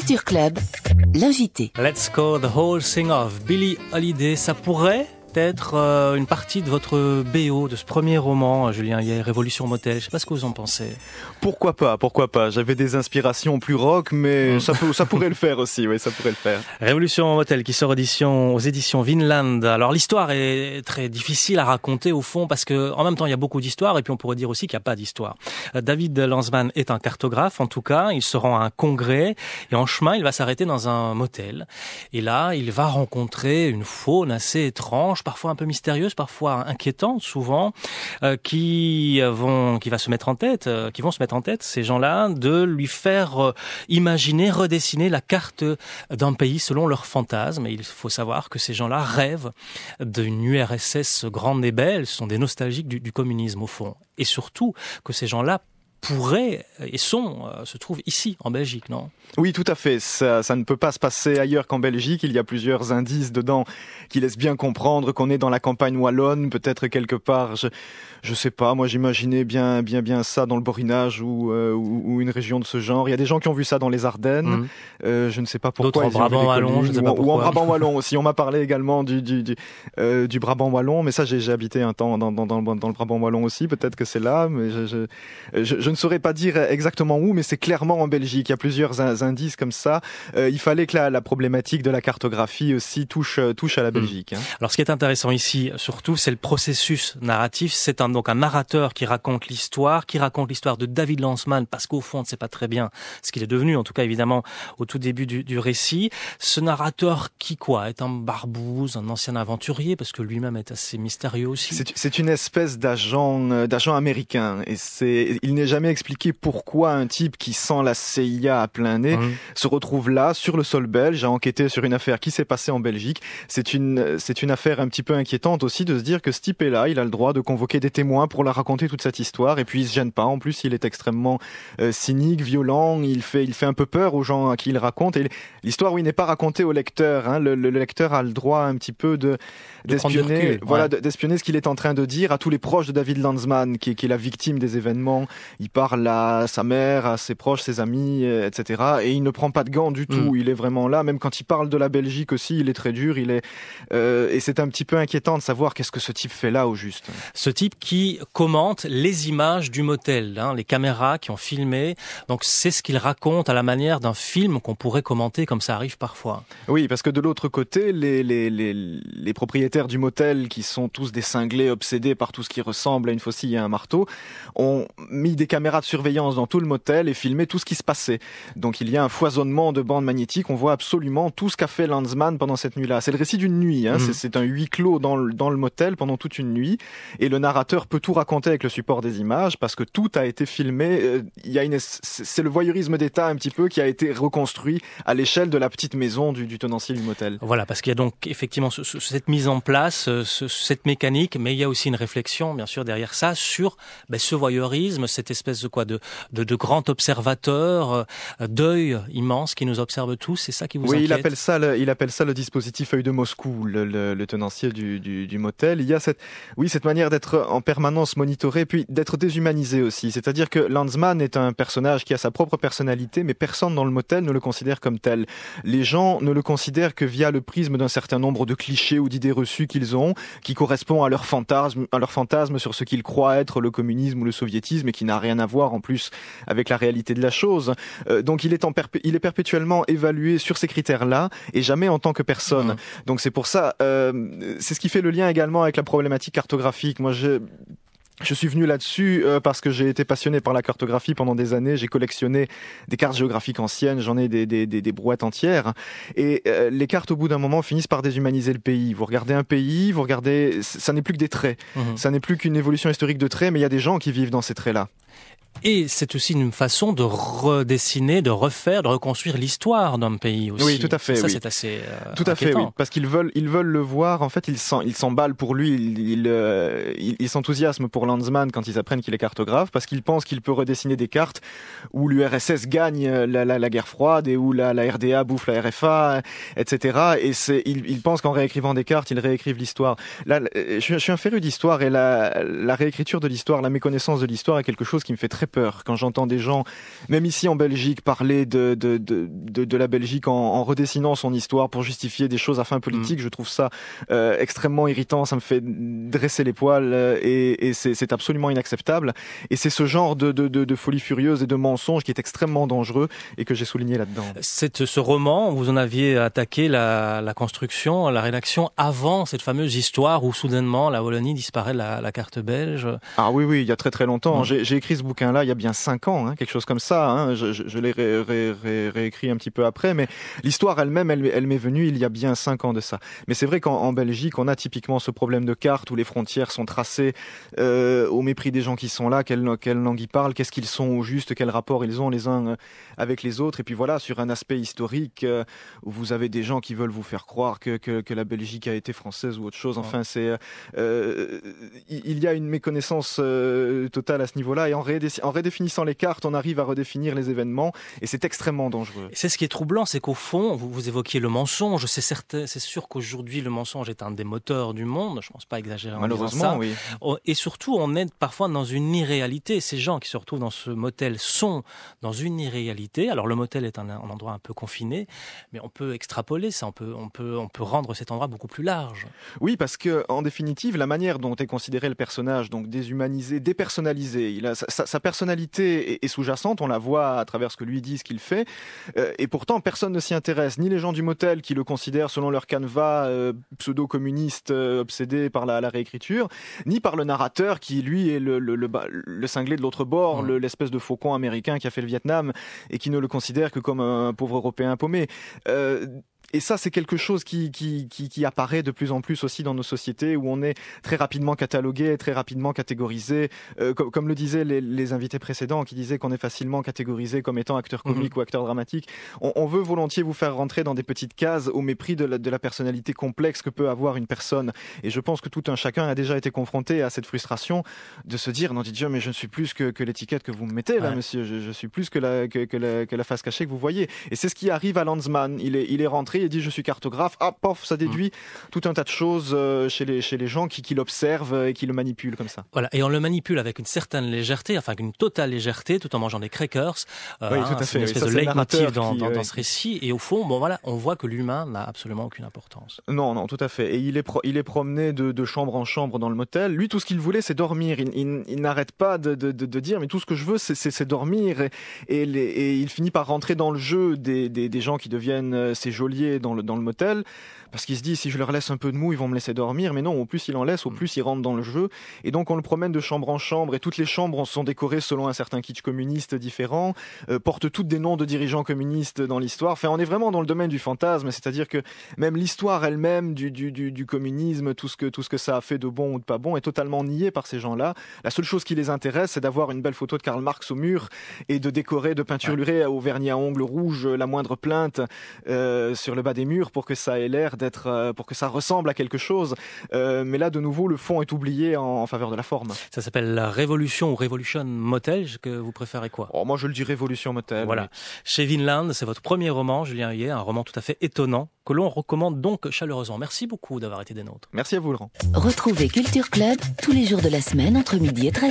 Culture Club, l'invité. Let's Go the Whole Thing Off, Billie Holiday, ça pourrait être une partie de votre BO, de ce premier roman, Julien Hyères, Révolution Motel. Je sais pas ce que vous en pensez. Pourquoi pas. J'avais des inspirations plus rock, mais ça pourrait le faire aussi, oui, ça pourrait le faire. Révolution Motel qui sort aux éditions Vinland. Alors l'histoire est très difficile à raconter au fond parce que en même temps il y a beaucoup d'histoires et puis on pourrait dire aussi qu'il n'y a pas d'histoire. David Lanzmann est un cartographe, en tout cas, il se rend à un congrès et en chemin il va s'arrêter dans un motel. Et là il va rencontrer une faune assez étrange, parfois un peu mystérieuse, parfois inquiétante, souvent, qui vont se mettre en tête, ces gens-là, de lui faire imaginer, redessiner la carte d'un pays selon leurs fantasmes. Et il faut savoir que ces gens-là rêvent d'une URSS grande et belle, ce sont des nostalgiques du communisme au fond. Et surtout que ces gens-là pourraient et se trouvent ici, en Belgique, non ? Oui, tout à fait. Ça ne peut pas se passer ailleurs qu'en Belgique. Il y a plusieurs indices dedans qui laissent bien comprendre qu'on est dans la campagne wallonne, peut-être quelque part. Je sais pas. Moi, j'imaginais bien ça dans le Borinage ou une région de ce genre. Il y a des gens qui ont vu ça dans les Ardennes. Je ne sais pas pourquoi. D'autres en Brabant wallon, je ne sais pas pourquoi. Ou en Brabant wallon aussi. On m'a parlé également du Brabant wallon, mais ça, j'ai habité un temps dans le Brabant wallon aussi. Peut-être que c'est là, mais je ne saurais pas dire exactement où, mais c'est clairement en Belgique. Il y a plusieurs indices comme ça. Il fallait que la problématique de la cartographie aussi touche à la Belgique. Alors, ce qui est intéressant ici, surtout, c'est le processus narratif. C'est donc un narrateur qui raconte l'histoire de David Lanzmann, parce qu'au fond, on ne sait pas très bien ce qu'il est devenu, en tout cas, évidemment, au tout début du récit. Ce narrateur qui, est un barbouze, un ancien aventurier, parce que lui-même est assez mystérieux aussi. C'est une espèce d'agent américain, et il n'est jamais expliqué pourquoi un type qui sent la CIA à plein nez se retrouve là, sur le sol belge, à enquêter sur une affaire qui s'est passée en Belgique. C'est une affaire un petit peu inquiétante aussi de se dire que ce type est là, il a le droit de convoquer des témoins pour leur raconter toute cette histoire, et puis il se gêne pas. En plus, il est extrêmement cynique, violent, il fait un peu peur aux gens à qui il raconte, et l'histoire, oui, n'est pas racontée au lecteur. Le lecteur a le droit un petit peu d'espionner, d'espionner ce qu'il est en train de dire à tous les proches de David Lanzmann, qui est la victime des événements. Il parle à sa mère, à ses proches, ses amis, etc. Et il ne prend pas de gants du tout. Il est vraiment là. Même quand il parle de la Belgique aussi, il est très dur. Et c'est un petit peu inquiétant de savoir qu'est-ce que ce type fait là au juste. Ce type qui commente les images du motel, les caméras qui ont filmé. Donc c'est ce qu'il raconte à la manière d'un film qu'on pourrait commenter comme ça arrive parfois. Oui, parce que de l'autre côté, les propriétaires du motel, qui sont tous des cinglés obsédés par tout ce qui ressemble à une faucille et à un marteau, ont mis des caméras de surveillance dans tout le motel et filmé tout ce qui se passait. Donc il y a un foisonnement de bandes magnétiques, on voit absolument tout ce qu'a fait Lanzmann pendant cette nuit-là. C'est le récit d'une nuit, c'est un huis clos dans le motel pendant toute une nuit, et le narrateur peut tout raconter avec le support des images parce que tout a été filmé. C'est le voyeurisme d'État un petit peu qui a été reconstruit à l'échelle de la petite maison du tenancier du motel. Voilà, parce qu'il y a donc effectivement cette mise en place, cette mécanique, mais il y a aussi une réflexion bien sûr derrière ça sur ce voyeurisme, cette espèce de grand observateur, d'œil immense qui nous observe tous. C'est ça qui vous inquiète ? Oui, il appelle ça le dispositif œil de Moscou, le tenancier du motel. Il y a cette manière d'être en permanence monitoré, puis d'être déshumanisé aussi. C'est-à-dire que Lanzmann est un personnage qui a sa propre personnalité, mais personne dans le motel ne le considère comme tel. Les gens ne le considèrent que via le prisme d'un certain nombre de clichés ou d'idées reçues qu'ils ont, qui correspondent à leur fantasme sur ce qu'ils croient être le communisme ou le soviétisme, et qui n'a rien à voir en plus avec la réalité de la chose. Donc il est perpétuellement évalué sur ces critères-là et jamais en tant que personne. Donc c'est pour ça, c'est ce qui fait le lien également avec la problématique cartographique. Moi, je suis venu là-dessus parce que j'ai été passionné par la cartographie pendant des années. J'ai collectionné des cartes géographiques anciennes, j'en ai des brouettes entières. Et les cartes, au bout d'un moment, finissent par déshumaniser le pays. Vous regardez un pays, ça n'est plus que des traits. Ça n'est plus qu'une évolution historique de traits, mais il y a des gens qui vivent dans ces traits-là. Et c'est aussi une façon de redessiner, de refaire, de reconstruire l'histoire d'un pays aussi. Oui, tout à fait. Ça, oui. c'est assez tout à fait, oui. Parce qu'ils veulent le voir. En fait, ils s'emballent pour lui. Ils s'enthousiasment pour Lanzmann quand ils apprennent qu'il est cartographe, parce qu'ils pensent qu'il peut redessiner des cartes où l'URSS gagne la guerre froide et où la RDA bouffe la RFA, etc. Et ils pensent qu'en réécrivant des cartes, ils réécrivent l'histoire. Là, je suis un féru d'histoire, et la réécriture de l'histoire, la méconnaissance de l'histoire est quelque chose qui me fait très très peur quand j'entends des gens, même ici en Belgique, parler de la Belgique en redessinant son histoire pour justifier des choses à fin politique. Je trouve ça extrêmement irritant, ça me fait dresser les poils et c'est absolument inacceptable. Et c'est ce genre de folie furieuse et de mensonge qui est extrêmement dangereux et que j'ai souligné là-dedans. Ce roman, vous en aviez attaqué la construction, la rédaction avant cette fameuse histoire où soudainement la Wallonie disparaît de la carte belge. Ah oui, il y a très très longtemps. J'ai écrit ce bouquin-là il y a bien 5 ans, quelque chose comme ça. Je l'ai réécrit un petit peu après, mais l'histoire elle-même, elle m'est venue il y a bien 5 ans de ça. Mais c'est vrai qu'en Belgique, on a typiquement ce problème de carte où les frontières sont tracées au mépris des gens qui sont là, quelle langue ils parlent, qu'est-ce qu'ils sont au juste, quel rapport ils ont les uns avec les autres. Et puis voilà, sur un aspect historique, où vous avez des gens qui veulent vous faire croire que la Belgique a été française ou autre chose. Enfin, il y a une méconnaissance totale à ce niveau-là. Et en redéfinissant les cartes, on arrive à redéfinir les événements. Et c'est extrêmement dangereux. C'est ce qui est troublant, c'est qu'au fond, vous évoquiez le mensonge. C'est sûr qu'aujourd'hui, le mensonge est un des moteurs du monde. Je ne pense pas exagérer en disant ça. Malheureusement, oui. Et surtout, on est parfois dans une irréalité. Ces gens qui se retrouvent dans ce motel sont dans une irréalité. Alors, le motel est un endroit un peu confiné, mais on peut extrapoler ça. On peut rendre cet endroit beaucoup plus large. Oui, parce que en définitive, la manière dont est considéré le personnage, donc déshumanisé, dépersonnalisé, sa personnalité est sous-jacente. On la voit à travers ce que lui dit, ce qu'il fait. Et pourtant, personne ne s'y intéresse. Ni les gens du motel qui le considèrent selon leur canevas pseudo-communiste obsédé par la réécriture, ni par le narrateur qui, lui, est le cinglé de l'autre bord, l'espèce de faucon américain qui a fait le Vietnam et qui ne le considère que comme un pauvre Européen paumé. Et ça, c'est quelque chose qui apparaît de plus en plus aussi dans nos sociétés où on est très rapidement catalogué, très rapidement catégorisé. Comme le disaient les invités précédents qui disaient qu'on est facilement catégorisé comme étant acteur comique ou acteur dramatique. On veut volontiers vous faire rentrer dans des petites cases au mépris de la personnalité complexe que peut avoir une personne. Et je pense que tout un chacun a déjà été confronté à cette frustration de se dire, non, Dieu, mais je ne suis plus que l'étiquette que vous me mettez là, monsieur. Je suis plus que la face cachée que vous voyez. Et c'est ce qui arrive à Landsman. Il est rentré et dit je suis cartographe, pof, ça déduit tout un tas de choses chez les gens qui l'observent et qui le manipulent comme ça. Voilà, et on le manipule avec une certaine légèreté, enfin une totale légèreté, tout en mangeant des crackers. Oui, tout à fait. C'est une espèce de leitmotiv dans ce récit. Et au fond, on voit que l'humain n'a absolument aucune importance. Non, tout à fait. Et il est promené de chambre en chambre dans le motel. Lui, tout ce qu'il voulait, c'est dormir. Il n'arrête pas de dire, mais tout ce que je veux, c'est dormir. Et il finit par rentrer dans le jeu des gens qui deviennent ses geôliers dans le motel, parce qu'il se dit si je leur laisse un peu de mou ils vont me laisser dormir, mais non, au plus il en laisse, au plus il rentre dans le jeu, et donc on le promène de chambre en chambre, et toutes les chambres sont décorées selon un certain kitsch communiste différent, portent toutes des noms de dirigeants communistes dans l'histoire. Enfin, on est vraiment dans le domaine du fantasme, c'est-à-dire que même l'histoire elle-même du communisme, tout ce que ça a fait de bon ou de pas bon, est totalement nié par ces gens-là. La seule chose qui les intéresse, c'est d'avoir une belle photo de Karl Marx au mur et de décorer de peinturlurer au vernis à ongles rouge la moindre plainte sur le bas des murs pour que ça ait l'air d'être, pour que ça ressemble à quelque chose. Mais là, de nouveau, le fond est oublié en faveur de la forme. Ça s'appelle la Révolution ou Revolution Motel. Que vous préférez quoi? Moi, je le dis Révolution Motel. Voilà. Oui. Chez Vinland, c'est votre premier roman, Julien Huillet, un roman tout à fait étonnant que l'on recommande donc chaleureusement. Merci beaucoup d'avoir été des nôtres. Merci à vous, Laurent. Retrouvez Culture Club tous les jours de la semaine entre midi et 13h.